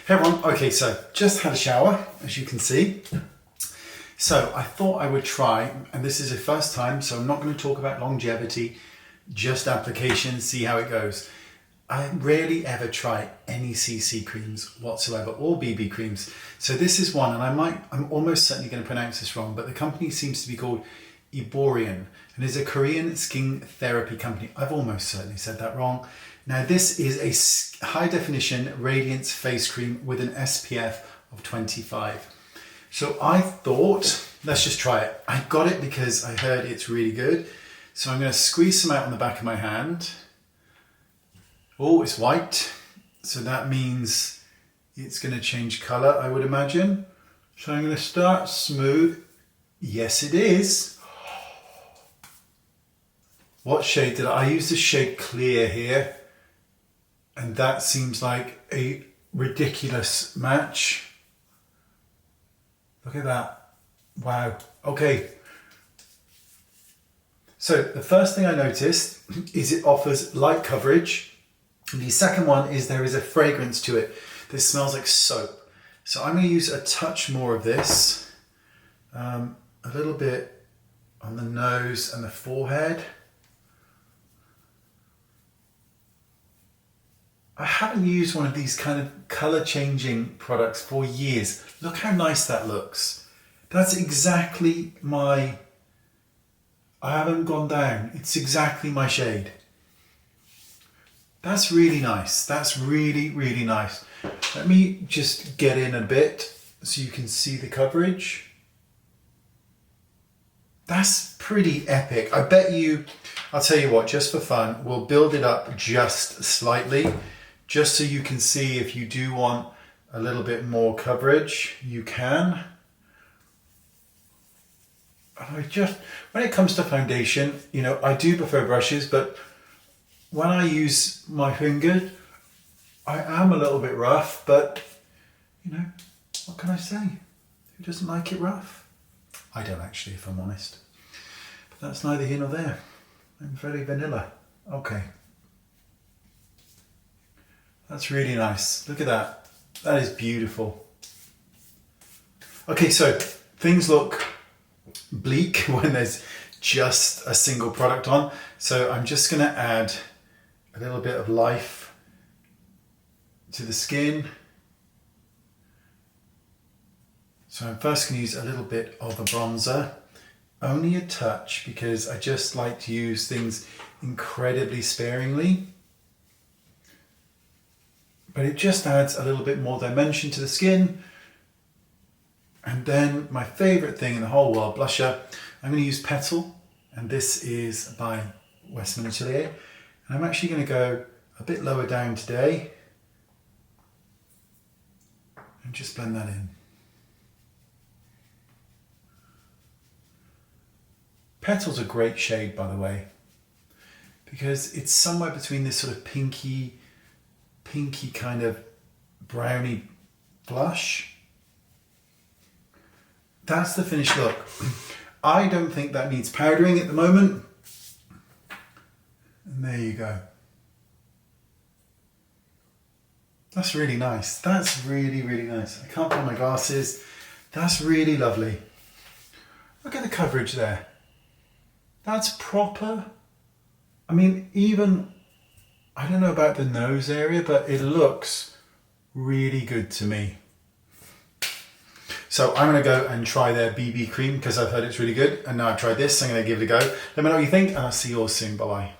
Hey everyone, okay, so just had a shower, as you can see. So I thought I would try, and this is the first time, so I'm not going to talk about longevity, just application, see how it goes. I rarely ever try any CC creams whatsoever, or BB creams. So this is one, and I'm almost certainly going to pronounce this wrong, but the company seems to be called Erborian, and is a Korean skin therapy company. I've almost certainly said that wrong. Now this is a high definition radiance face cream with an SPF of 25. So I thought, let's just try it. I got it because I heard it's really good. So I'm going to squeeze some out on the back of my hand. Oh, it's white. So that means it's going to change color, I would imagine. So I'm going to start smooth. Yes, it is. What shade did I use? The shade Clear here. And that seems like a ridiculous match. Look at that. Wow. Okay. So the first thing I noticed is it offers light coverage. And the second one is there is a fragrance to it that smells like soap. So I'm going to use a touch more of this. A little bit on the nose and the forehead. I haven't used one of these kind of color changing products for years. Look how nice that looks. That's exactly I haven't gone down. It's exactly my shade. That's really nice. That's really, really nice. Let me just get in a bit so you can see the coverage. That's pretty epic. I bet you, I'll tell you what, just for fun, we'll build it up just slightly. Just so you can see if you do want a little bit more coverage, you can. When it comes to foundation, you know, I do prefer brushes, but when I use my finger, I am a little bit rough, but you know, what can I say? Who doesn't like it rough? I don't actually, if I'm honest. But that's neither here nor there. I'm very vanilla. Okay. That's really nice. Look at that. That is beautiful. Okay, so things look bleak when there's just a single product on. So I'm just going to add a little bit of life to the skin. So I'm first going to use a little bit of a bronzer. Only a touch, because I just like to use things incredibly sparingly. But it just adds a little bit more dimension to the skin. And then my favorite thing in the whole world, blusher, I'm going to use Petal, and this is by Westman Atelier. And I'm actually going to go a bit lower down today and just blend that in. Petal's a great shade, by the way, because it's somewhere between this sort of pinky kind of browny blush. That's the finished look. I don't think that needs powdering at the moment. And there you go. That's really nice. That's really, really nice. I can't put on my glasses. That's really lovely. Look at the coverage there. That's proper. I mean, even I don't know about the nose area, but it looks really good to me. So I'm going to go and try their BB cream because I've heard it's really good. And now I've tried this, I'm going to give it a go. Let me know what you think, and I'll see you all soon. Bye-bye.